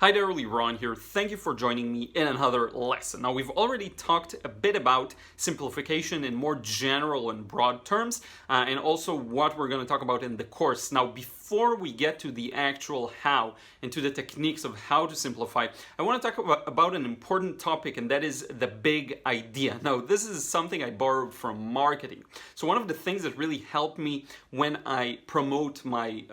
Hi there, Liron here. Thank you for joining me in another lesson. Now, we've already talked a bit about simplification in more general and broad terms, and also what we're going to talk about in the course. Now, before we get to the actual how and to the techniques of how to simplify, I want to talk about an important topic, and that is the big idea. Now, this is something I borrowed from marketing. So one of the things that really helped me when I promote my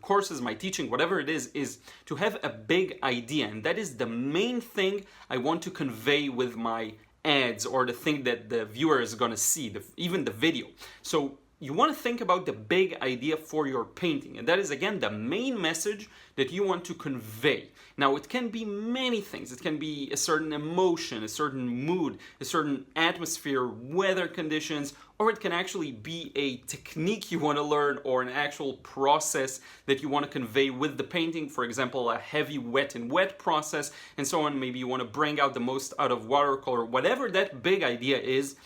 courses, my teaching, whatever it is to have a big idea, and that is the main thing I want to convey with my ads or the thing that the viewer is going to see, even the video. So you want to think about the big idea for your painting, and that is again the main message that you want to convey. Now, it can be many things. It can be a certain emotion, a certain mood, a certain atmosphere, weather conditions, or it can actually be a technique you want to learn or an actual process that you want to convey with the painting. For example, a heavy wet and wet process and so on. Maybe you want to bring out the most out of watercolor. Whatever that big idea is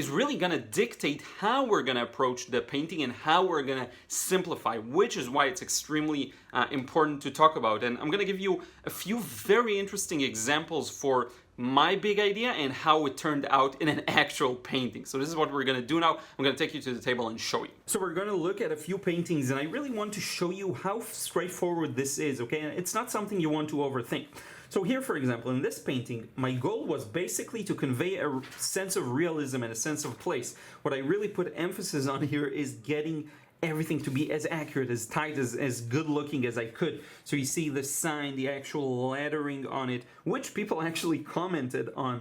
really going to dictate how we're going to approach the painting and how we're going to simplify, which is why it's extremely important to talk about. And I'm going to give you a few very interesting examples for my big idea and how it turned out in an actual painting. So this is what we're going to do now. I'm going to take you to the table and show you. So we're going to look at a few paintings, and I really want to show you how straightforward this is, okay? And it's not something you want to overthink. So here, for example, in this painting, my goal was basically to convey a sense of realism and a sense of place. What I really put emphasis on here is getting everything to be as accurate, as tight, as good looking as I could. So you see the sign, the actual lettering on it, which people actually commented on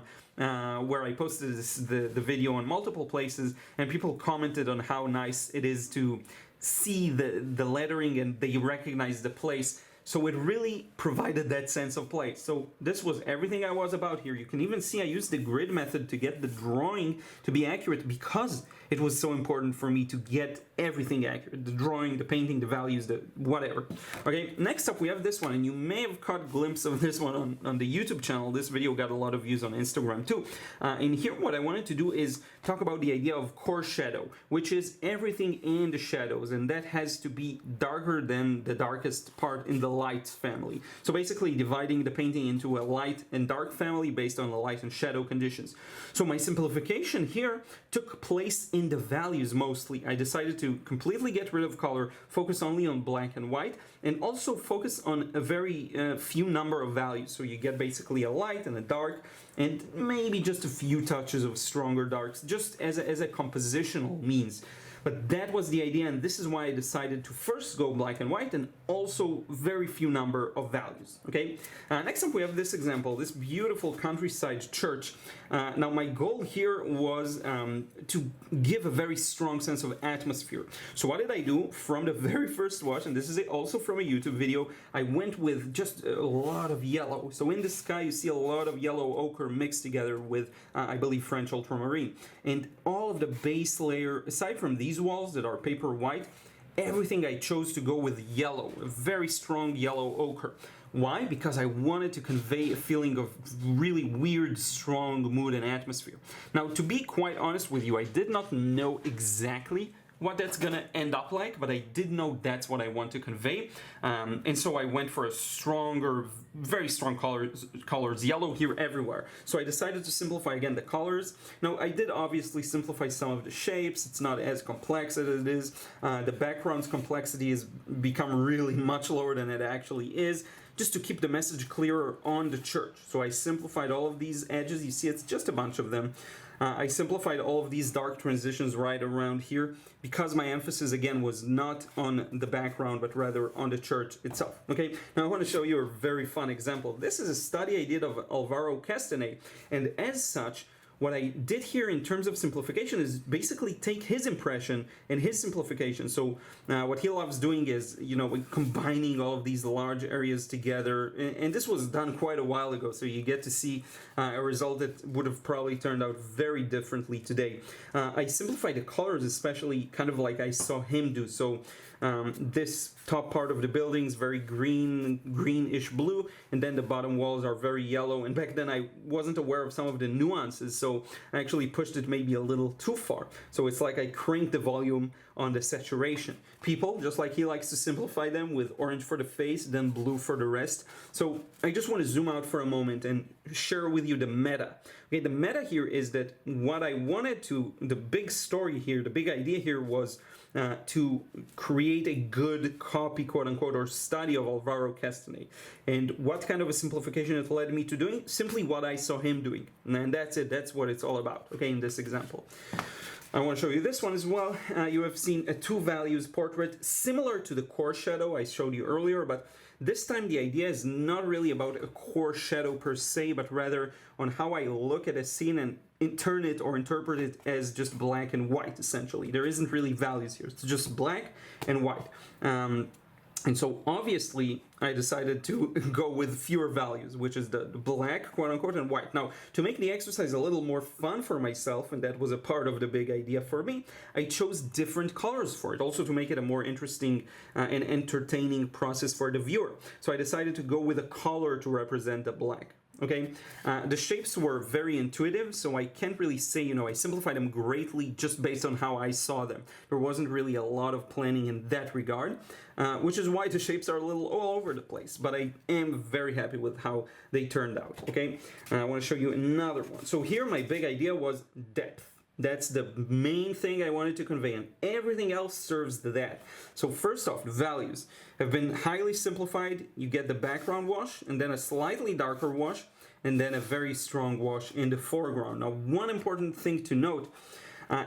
where I posted the video on multiple places, and people commented on how nice it is to see the lettering and they recognize the place. So it really provided that sense of place. So this was everything I was about here. You can even see I used the grid method to get the drawing to be accurate because it was so important for me to get everything accurate. The drawing, the painting, the values, the whatever. Okay, next up we have this one, and you may have caught a glimpse of this one on the YouTube channel. This video got a lot of views on Instagram too. And here what I wanted to do is talk about the idea of core shadow, which is everything in the shadows, and that has to be darker than the darkest part in the light family. So basically dividing the painting into a light and dark family based on the light and shadow conditions. So my simplification here took place in the values mostly. I decided to completely get rid of color, focus only on black and white, and also focus on a very few number of values. So you get basically a light and a dark, and maybe just a few touches of stronger darks, just as a compositional means. But that was the idea, and this is why I decided to first go black and white and also very few number of values, okay? Next up we have this example, this beautiful countryside church. Now my goal here was to give a very strong sense of atmosphere. So what did I do? From the very first watch, and this is also from a YouTube video, I went with just a lot of yellow. So in the sky you see a lot of yellow ochre mixed together with, I believe, French ultramarine. And all of the base layer, aside from these walls that are paper white, everything I chose to go with yellow, a very strong yellow ochre. Why? Because I wanted to convey a feeling of really weird, strong mood and atmosphere. Now, to be quite honest with you, I did not know exactly what that's gonna end up like, but I did know that's what I want to convey, and so I went for a stronger, very strong colors, yellow here everywhere. So I decided to simplify again the colors. Now I did obviously simplify some of the shapes. It's not as complex as it is. The background's complexity has become really much lower than it actually is, just to keep the message clearer on the church. So I simplified all of these edges. You see it's just a bunch of them. I simplified all of these dark transitions right around here because my emphasis again was not on the background but rather on the church itself. Okay, now I want to show you a very fun example. This is a study I did of Alvaro Castanet, and as such what I did here in terms of simplification is basically take his impression and his simplification. So what he loves doing is, you know, combining all of these large areas together. And this was done quite a while ago, so you get to see a result that would have probably turned out very differently today. I simplified the colors, especially kind of like I saw him do. So this top part of the building is very greenish blue, and then the bottom walls are very yellow. And back then I wasn't aware of some of the nuances, so I actually pushed it maybe a little too far. So it's like I cranked the volume on the saturation. People, just like he likes to simplify them with orange for the face, then blue for the rest. So I just want to zoom out for a moment and share with you the meta. Okay, the meta here is that what I wanted to, the big story here, the big idea here was to create a good copy, quote unquote, or study of Alvaro Castanet. And what kind of a simplification it led me to doing? Simply what I saw him doing. And that's it, that's what it's all about, okay, in this example. I want to show you this one as well. You have seen a two values portrait similar to the core shadow I showed you earlier, but this time the idea is not really about a core shadow per se, but rather on how I look at a scene and turn it or interpret it as just black and white, essentially. There isn't really values here. It's just black and white. And so obviously I decided to go with fewer values, which is the black, quote unquote, and white. Now, to make the exercise a little more fun for myself, and that was a part of the big idea for me, I chose different colors for it, also to make it a more interesting and entertaining process for the viewer. So I decided to go with a color to represent the black. Okay, the shapes were very intuitive, so I can't really say, I simplified them greatly just based on how I saw them. There wasn't really a lot of planning in that regard, which is why the shapes are a little all over the place, but I am very happy with how they turned out, okay? I want to show you another one. So here my big idea was depth. That's the main thing I wanted to convey, and everything else serves that. So first off, the values have been highly simplified. You get the background wash, and then a slightly darker wash, and then a very strong wash in the foreground. Now, one important thing to note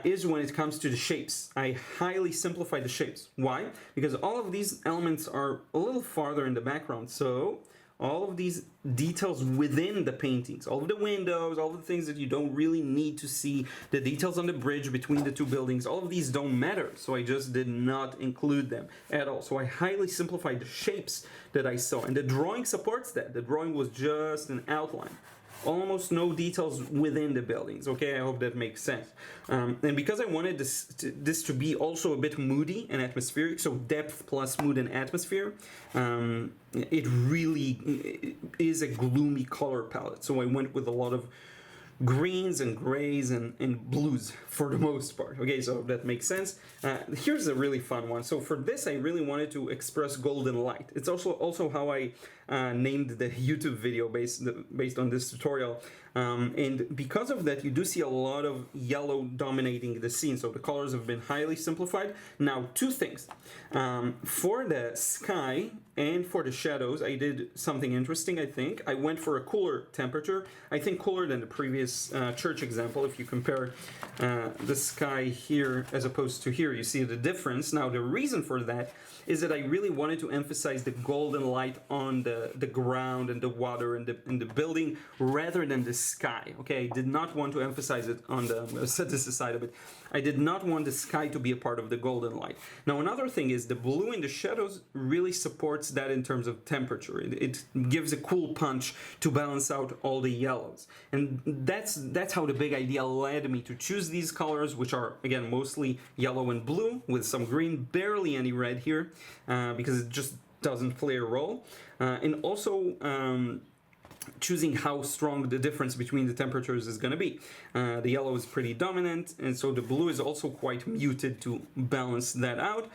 is when it comes to the shapes. I highly simplify the shapes. Why? Because all of these elements are a little farther in the background, so all of these details within the paintings, all of the windows, all the things that you don't really need to see, the details on the bridge between the two buildings, all of these don't matter, so I just did not include them at all. So I highly simplified the shapes that I saw, and the drawing supports that. The drawing was just an outline. Almost no details within the buildings, okay? I hope that makes sense. And because I wanted this to be also a bit moody and atmospheric, so depth plus mood and atmosphere, it really is a gloomy color palette. So I went with a lot of greens and grays and blues for the most part. Okay, so that makes sense. Here's a really fun one. So for this, I really wanted to express golden light. It's also how I named the YouTube video based on this tutorial. And because of that, you do see a lot of yellow dominating the scene. So the colors have been highly simplified. Now, two things. For the sky and for the shadows, I did something interesting, I think. I went for a cooler temperature. I think cooler than the previous church example. If you compare the sky here as opposed to here, you see the difference. Now, the reason for that is that I really wanted to emphasize the golden light on the ground and the water and the building rather than the sky. Okay, I did not want to emphasize it on the, I'm going to set this aside a bit. I did not want the sky to be a part of the golden light. Now, another thing is the blue in the shadows really supports that in terms of temperature. It gives a cool punch to balance out all the yellows. And that's how the big idea led me to choose these colors, which are, again, mostly yellow and blue with some green, barely any red here, because it just doesn't play a role. And also, choosing how strong the difference between the temperatures is going to be. The yellow is pretty dominant, and so the blue is also quite muted to balance that out.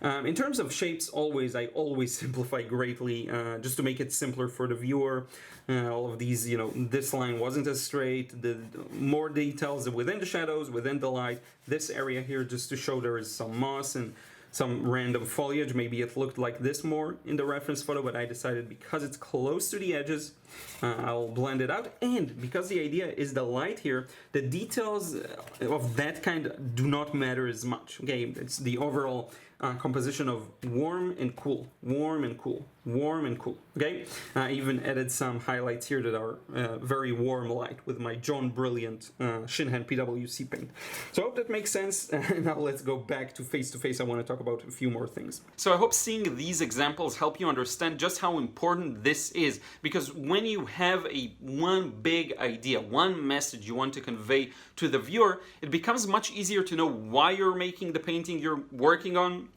In terms of shapes, I always simplify greatly, just to make it simpler for the viewer. All of these, this line wasn't as straight, the more details within the shadows, within the light. This area here, just to show there is some moss and some random foliage. Maybe it looked like this more in the reference photo, but I decided because it's close to the edges, I'll blend it out. And because the idea is the light here, the details of that kind do not matter as much. Okay, it's the overall composition of warm and cool, warm and cool, warm and cool. Okay, I even added some highlights here that are very warm light with my John Brilliant Shinhan PWC paint. So I hope that makes sense. Now let's go back to face. I want to talk about a few more things. So I hope seeing these examples help you understand just how important this is, because when you have one big idea, one message you want to convey to the viewer, it becomes much easier to know why you're making the painting you're working on,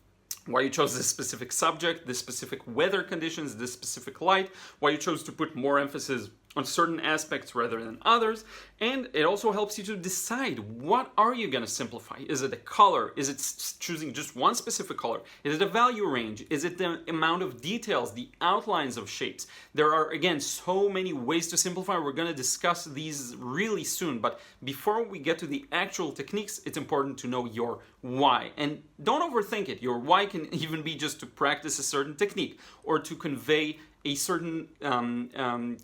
why you chose this specific subject, this specific weather conditions, this specific light, why you chose to put more emphasis on certain aspects rather than others, and it also helps you to decide what are you going to simplify. Is it a color? Is it choosing just one specific color? Is it a value range? Is it the amount of details, the outlines of shapes? There are, again, so many ways to simplify. We're going to discuss these really soon, but before we get to the actual techniques, it's important to know your why. And don't overthink it. Your why can even be just to practice a certain technique or to convey a certain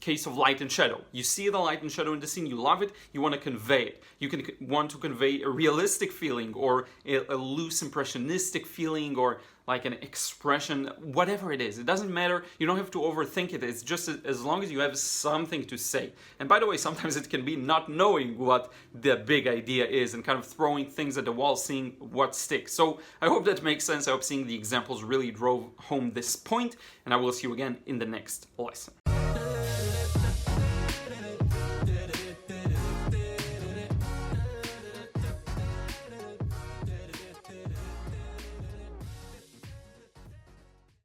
case of light and shadow. You see the light and shadow in the scene, you love it, you want to convey it. You can want to convey a realistic feeling or a loose impressionistic feeling or like an expression, whatever it is. It doesn't matter. You don't have to overthink it. It's just as long as you have something to say. And by the way, sometimes it can be not knowing what the big idea is and kind of throwing things at the wall, seeing what sticks. So I hope that makes sense. I hope seeing the examples really drove home this point, and I will see you again in the next lesson.